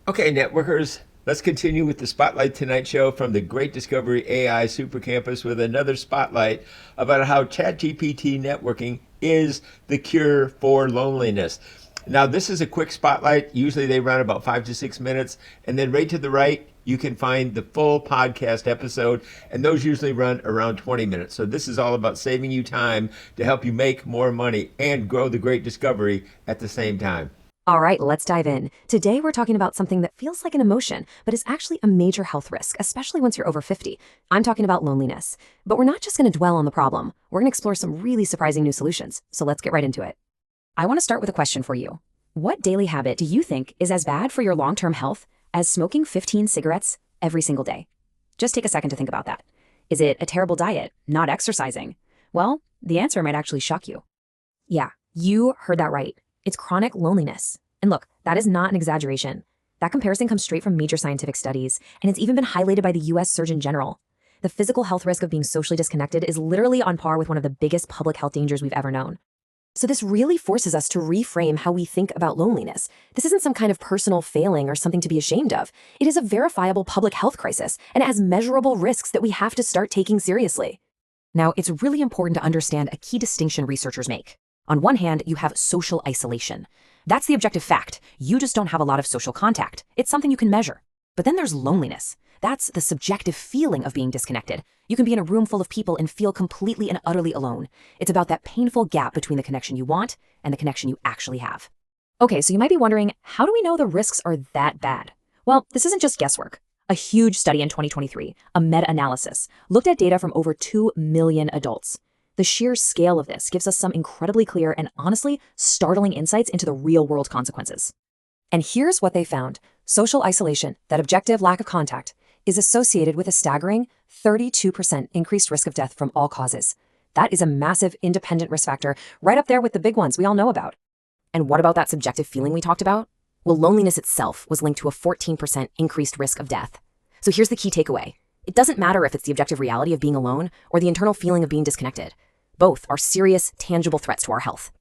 Okay, networkers, let's continue with the Spotlight Tonight show from the Great Discovery AI Super Campus with another spotlight about how ChatGPT networking is the cure for loneliness. Now, this is a quick spotlight. Usually they run about 5 to 6 minutes. And then right to the right, you can find the full podcast episode. And those usually run around 20 minutes. So this is all about saving you time to help you make more money and grow the Great Discovery at the same time. All right, let's dive in. Today, we're talking about something that feels like an emotion, but is actually a major health risk, especially once you're over 50. I'm talking about loneliness. But we're not just going to dwell on the problem. We're going to explore some really surprising new solutions. So let's get right into it. I want to start with a question for you. What daily habit do you think is as bad for your long-term health as smoking 15 cigarettes every single day? Just take a second to think about that. Is it a terrible diet, not exercising? Well, the answer might actually shock you. Yeah, you heard that right. It's chronic loneliness. And look, that is not an exaggeration. That comparison comes straight from major scientific studies, and it's even been highlighted by the US Surgeon General. The physical health risk of being socially disconnected is literally on par with one of the biggest public health dangers we've ever known. So this really forces us to reframe how we think about loneliness. This isn't some kind of personal failing or something to be ashamed of. It is a verifiable public health crisis, and it has measurable risks that we have to start taking seriously. Now, it's really important to understand a key distinction researchers make. On one hand, you have social isolation. That's the objective fact. You just don't have a lot of social contact. It's something you can measure. But then there's loneliness. That's the subjective feeling of being disconnected. You can be in a room full of people and feel completely and utterly alone. It's about that painful gap between the connection you want and the connection you actually have. Okay, so you might be wondering, how do we know the risks are that bad? Well, this isn't just guesswork. A huge study in 2023, a meta-analysis, looked at data from over 2 million adults. The sheer scale of this gives us some incredibly clear and honestly startling insights into the real-world consequences. And here's what they found. Social isolation, that objective lack of contact, is associated with a staggering 32% increased risk of death from all causes. That is a massive independent risk factor, right up there with the big ones we all know about. And what about that subjective feeling we talked about? Well, loneliness itself was linked to a 14% increased risk of death. So here's the key takeaway. It doesn't matter if it's the objective reality of being alone or the internal feeling of being disconnected. Both are serious, tangible threats to our health.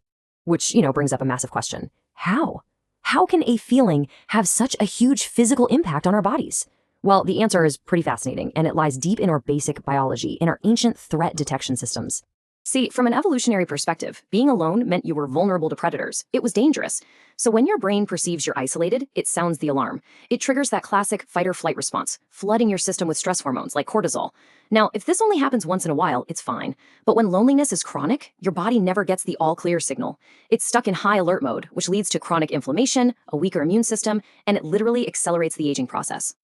Which, brings up a massive question. How? How can a feeling have such a huge physical impact on our bodies? Well, the answer is pretty fascinating, and it lies deep in our basic biology, in our ancient threat detection systems. See, from an evolutionary perspective, being alone meant you were vulnerable to predators. It was dangerous. So when your brain perceives you're isolated, it sounds the alarm. It triggers that classic fight-or-flight response, flooding your system with stress hormones like cortisol. Now, if this only happens once in a while, it's fine. But when loneliness is chronic, your body never gets the all-clear signal. It's stuck in high alert mode, which leads to chronic inflammation, a weaker immune system, and it literally accelerates the aging process.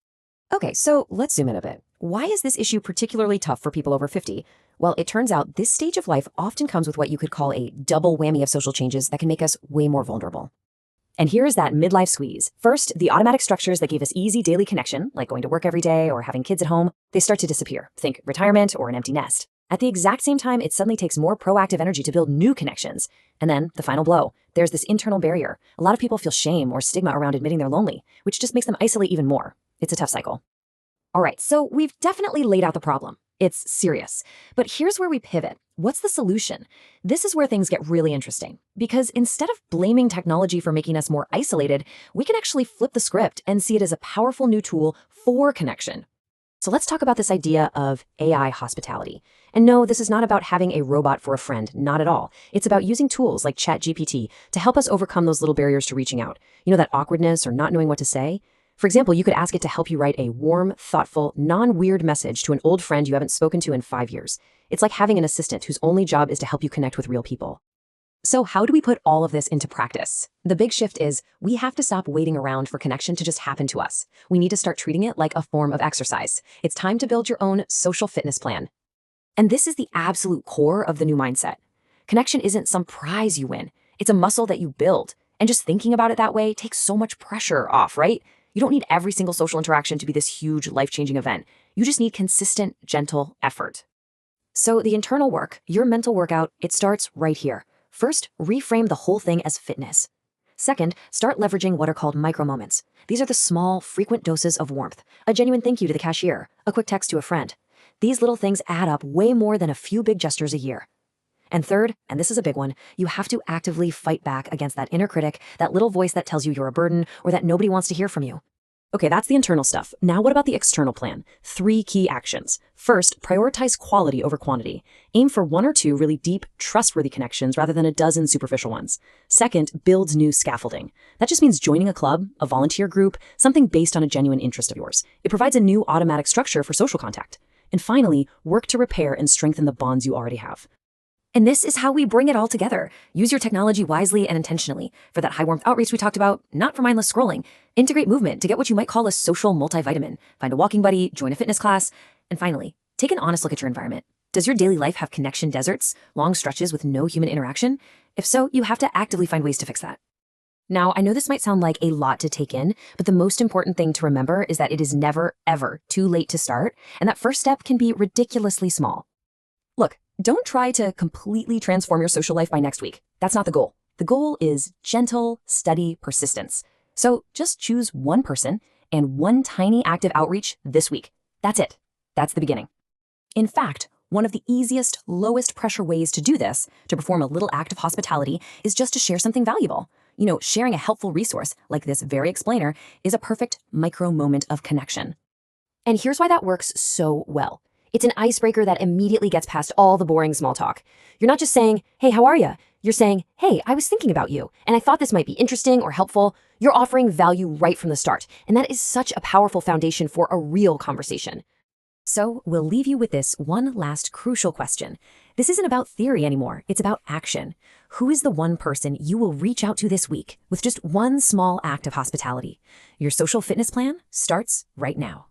Okay, so let's zoom in a bit. Why is this issue particularly tough for people over 50? Well, it turns out this stage of life often comes with what you could call a double whammy of social changes that can make us way more vulnerable. And here is that midlife squeeze. First, the automatic structures that gave us easy daily connection, like going to work every day or having kids at home, they start to disappear. Think retirement or an empty nest. At the exact same time, it suddenly takes more proactive energy to build new connections. And then, the final blow. There's this internal barrier. A lot of people feel shame or stigma around admitting they're lonely, which just makes them isolate even more. It's a tough cycle. All right, so we've definitely laid out the problem. It's serious. But here's where we pivot. What's the solution? This is where things get really interesting. Because instead of blaming technology for making us more isolated, we can actually flip the script and see it as a powerful new tool for connection. So let's talk about this idea of AI hospitality. And no, this is not about having a robot for a friend, not at all. It's about using tools like ChatGPT to help us overcome those little barriers to reaching out. That awkwardness or not knowing what to say? For example, you could ask it to help you write a warm, thoughtful, non-weird message to an old friend you haven't spoken to in 5 years. It's like having an assistant whose only job is to help you connect with real people. So how do we put all of this into practice? The big shift is we have to stop waiting around for connection to just happen to us. We need to start treating it like a form of exercise. It's time to build your own social fitness plan. And this is the absolute core of the new mindset. Connection isn't some prize you win. It's a muscle that you build. And just thinking about it that way takes so much pressure off, right? You don't need every single social interaction to be this huge, life-changing event. You just need consistent, gentle effort. So the internal work, your mental workout, it starts right here. First, reframe the whole thing as fitness. Second, start leveraging what are called micro-moments. These are the small, frequent doses of warmth. A genuine thank you to the cashier, a quick text to a friend. These little things add up way more than a few big gestures a year. And third, and this is a big one, you have to actively fight back against that inner critic, that little voice that tells you you're a burden or that nobody wants to hear from you. Okay, that's the internal stuff. Now what about the external plan? 3 key actions. First, prioritize quality over quantity. Aim for 1 or 2 really deep, trustworthy connections rather than a dozen superficial ones. Second, build new scaffolding. That just means joining a club, a volunteer group, something based on a genuine interest of yours. It provides a new automatic structure for social contact. And finally, work to repair and strengthen the bonds you already have. And this is how we bring it all together. Use your technology wisely and intentionally. For that high warmth outreach we talked about, not for mindless scrolling. Integrate movement to get what you might call a social multivitamin. Find a walking buddy, join a fitness class. And finally, take an honest look at your environment. Does your daily life have connection deserts, long stretches with no human interaction? If so, you have to actively find ways to fix that. Now, I know this might sound like a lot to take in, but the most important thing to remember is that it is never, ever too late to start, and that first step can be ridiculously small. Look, don't try to completely transform your social life by next week. That's not the goal. The goal is gentle, steady persistence. So just choose one person and one tiny active outreach this week. That's it. That's the beginning. In fact, one of the easiest, lowest pressure ways to do this, to perform a little act of hospitality, is just to share something valuable. Sharing a helpful resource like this very explainer is a perfect micro moment of connection. And here's why that works so well. It's an icebreaker that immediately gets past all the boring small talk. You're not just saying, "Hey, how are you?" You're saying, "Hey, I was thinking about you, and I thought this might be interesting or helpful." You're offering value right from the start, and that is such a powerful foundation for a real conversation. So we'll leave you with this one last crucial question. This isn't about theory anymore. It's about action. Who is the one person you will reach out to this week with just one small act of hospitality? Your social fitness plan starts right now.